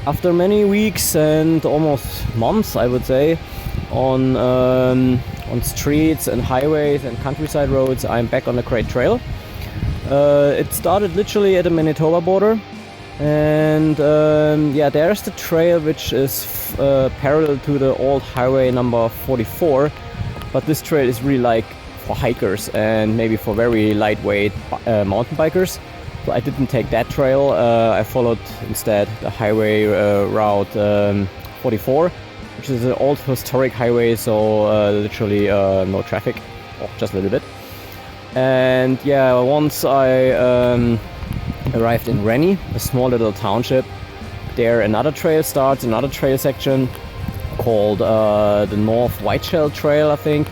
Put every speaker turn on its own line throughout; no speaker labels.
after many weeks and almost months, I would say, on streets and highways and countryside roads, I'm back on the Great Trail. It started literally at the Manitoba border, and yeah, there's the trail which is parallel to the old highway number 44, but this trail is really like for hikers and maybe for very lightweight mountain bikers. So I didn't take that trail. I followed instead the highway route 44, which is an old historic highway, so literally no traffic, or just a little bit. And yeah, once I arrived in Rennie, a small little township, there another trail starts, another trail section called the North Whiteshell Trail, I think.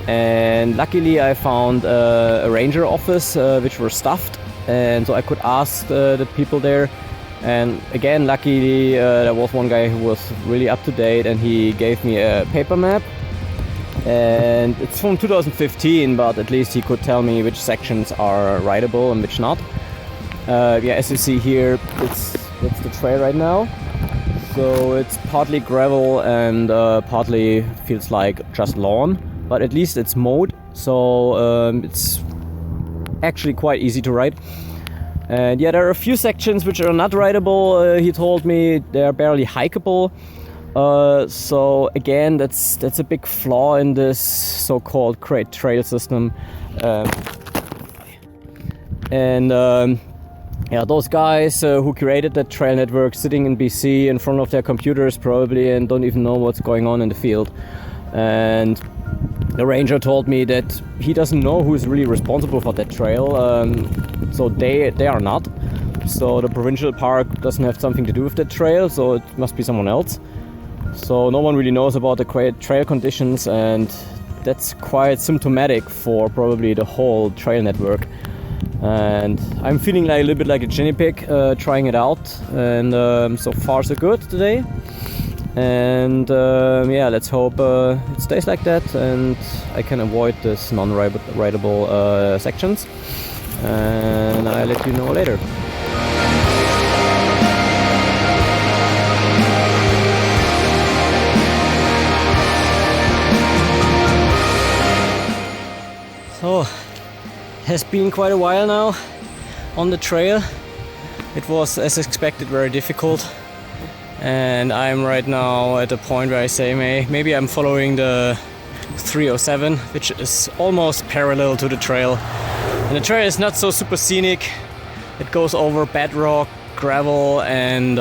And luckily I found a ranger office which were staffed, and so I could ask the people there. And again, luckily there was one guy who was really up to date, and he gave me a paper map. And it's from 2015, but at least he could tell me which sections are rideable and which not. Yeah, as you see here, that's the trail right now. So it's partly gravel and partly feels like just lawn, but at least it's mowed, so it's actually quite easy to ride. And yeah, there are a few sections which are not rideable. He told me they're barely hikeable. So again, that's a big flaw in this so-called Great Trail system. Yeah, those guys who created that trail network sitting in BC in front of their computers probably and don't even know what's going on in the field. And the ranger told me that he doesn't know who's really responsible for that trail. So they are not. So the provincial park doesn't have something to do with that trail, so it must be someone else. So no one really knows about the trail conditions, and that's quite symptomatic for probably the whole trail network. And I'm feeling like a little bit like a guinea pig trying it out, and so far so good today. And yeah, let's hope it stays like that and I can avoid this non-rideable sections, and I'll let you know later. So, it has been quite a while now on the trail. It was, as expected, very difficult. And I'm right now at a point where I say maybe I'm following the 307, which is almost parallel to the trail. And the trail is not so super scenic. It goes over bedrock, gravel, and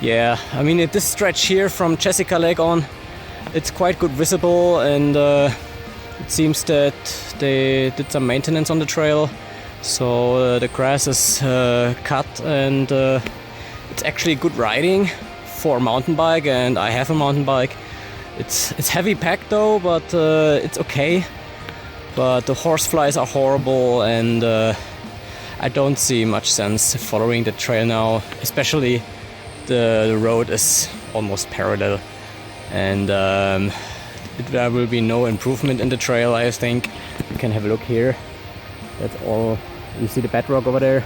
yeah, I mean at this stretch here from Jessica Lake on, it's quite good visible, and it seems that they did some maintenance on the trail, so the grass is cut, and it's actually good riding for a mountain bike, and I have a mountain bike. It's heavy packed though, but it's okay. But the horseflies are horrible, and I don't see much sense following the trail now, especially the road is almost parallel, and there will be no improvement in the trail, I think. You can have a look here. That's all. You see the bedrock over there?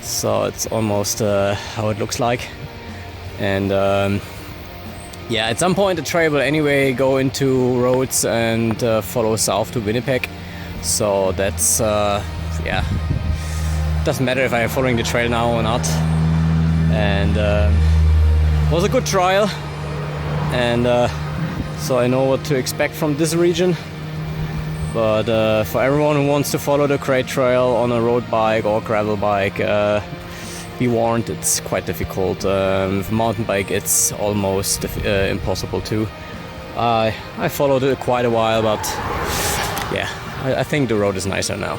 So it's almost how it looks like. And yeah, at some point the trail will anyway go into roads and follow south to Winnipeg. So that's, yeah, doesn't matter if I'm following the trail now or not. And it was a good trial. And so I know what to expect from this region. But for everyone who wants to follow the Great Trail on a road bike or gravel bike, be warned, it's quite difficult. With a mountain bike, it's almost impossible too. I followed it quite a while, but yeah, I think the road is nicer now.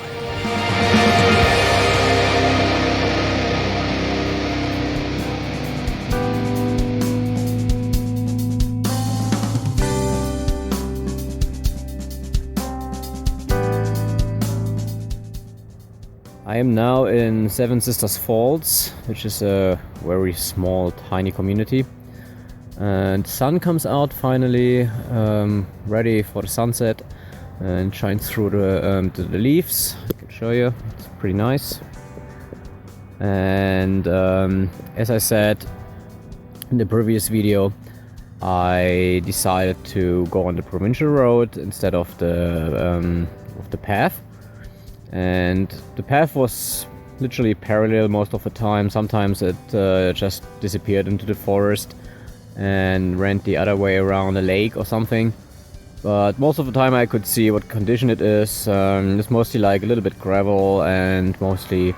I am now in Seven Sisters Falls, which is a very small, tiny community. And sun comes out finally, ready for the sunset, and shines through the leaves. I can show you, it's pretty nice. And as I said, in the previous video, I decided to go on the provincial road instead of the path, and the path was literally parallel most of the time. Sometimes it just disappeared into the forest and ran the other way around a lake or something, but most of the time I could see what condition it is. It's mostly like a little bit gravel and mostly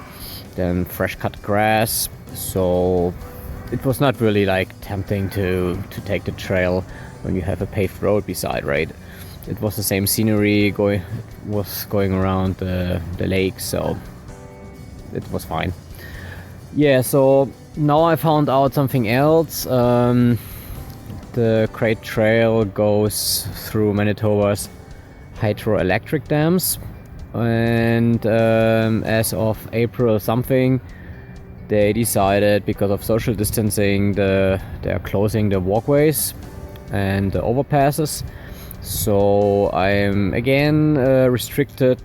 then fresh cut grass, so it was not really like tempting to take the trail when you have a paved road beside, right? It was the same scenery going around the lake, so it was fine. Yeah, so now I found out something else. The Great Trail goes through Manitoba's hydroelectric dams, and as of April something, they decided, because of social distancing, they are closing the walkways and the overpasses. So I am again restricted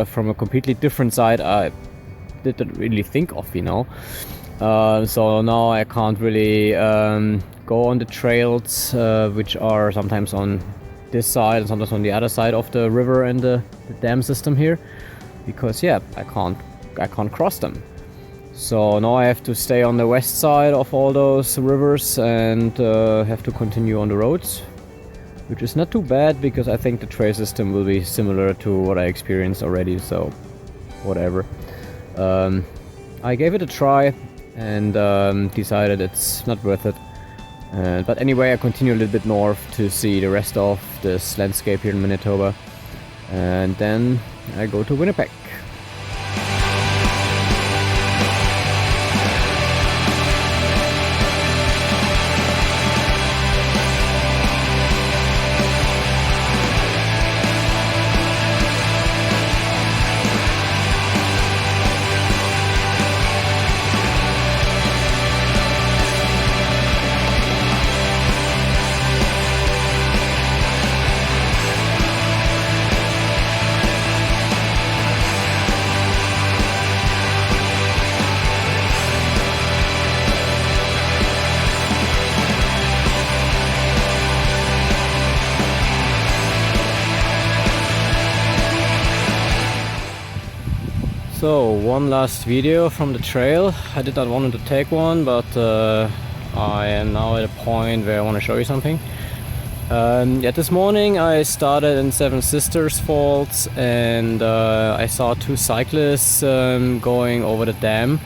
from a completely different side I didn't really think of, you know. So now I can't really go on the trails, which are sometimes on this side and sometimes on the other side of the river and the dam system here, because yeah, I can't cross them. So now I have to stay on the west side of all those rivers and have to continue on the roads, which is not too bad because I think the trail system will be similar to what I experienced already, so whatever. I gave it a try and decided it's not worth it. But anyway, I continue a little bit north to see the rest of this landscape here in Manitoba, and then I go to Winnipeg. So, one last video from the trail. I did not want to take one, but I am now at a point where I want to show you something. Yeah, this morning I started in Seven Sisters Falls, and I saw two cyclists going over the dam,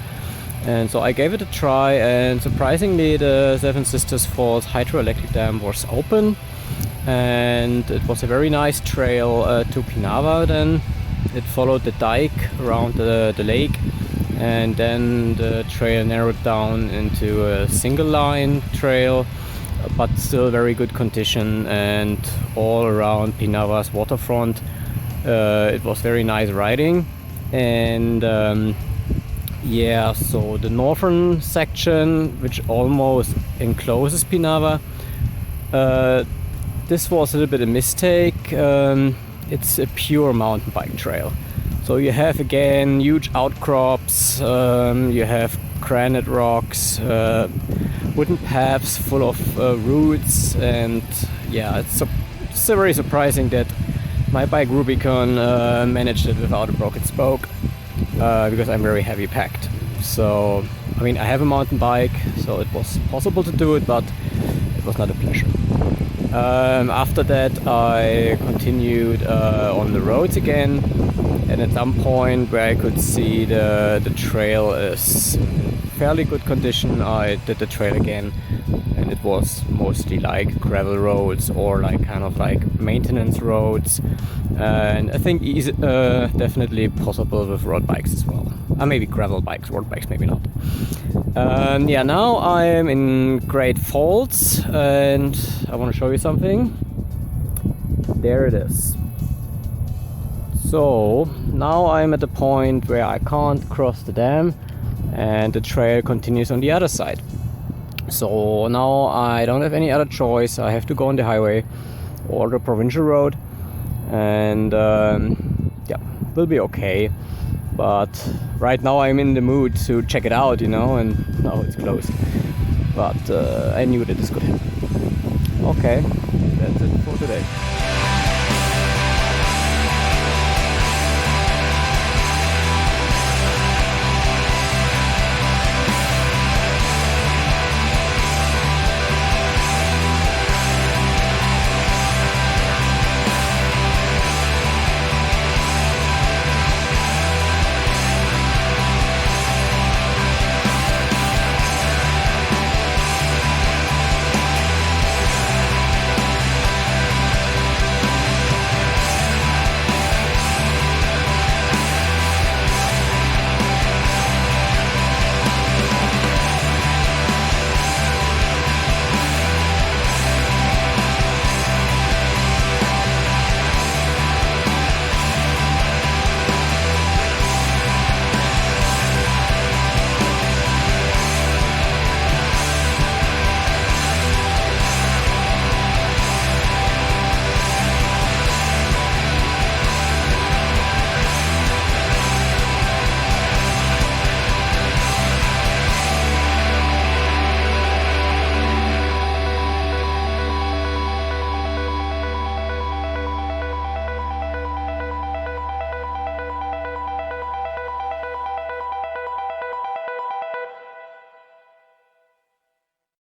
and so I gave it a try, and surprisingly the Seven Sisters Falls hydroelectric dam was open, and it was a very nice trail to Pinava then. It followed the dike around the lake, and then the trail narrowed down into a single line trail, but still very good condition, and all around Pinava's waterfront. It was very nice riding, and yeah, so the northern section, which almost encloses Pinava, this was a little bit of a mistake. It's a pure mountain bike trail. So you have again huge outcrops, you have granite rocks, wooden paths full of roots, and yeah, it's very surprising that my bike Rubicon managed it without a broken spoke, because I'm very heavy packed. So, I mean, I have a mountain bike, so it was possible to do it, but it was not a pleasure. After that I continued on the roads again, and at some point where I could see the trail is fairly good condition, I did the trail again, and it was mostly like gravel roads or like kind of like maintenance roads, and I think definitely possible with road bikes as well. Maybe gravel bikes, road bikes maybe not. Yeah, now I am in Great Falls, and I want to show you something. There it is. So now I'm at the point where I can't cross the dam, and the trail continues on the other side. So now I don't have any other choice. I have to go on the highway or the provincial road, and yeah, will be okay. But right now I'm in the mood to check it out, you know, and now it's closed. but I knew that this could happen. Okay, that's it for today.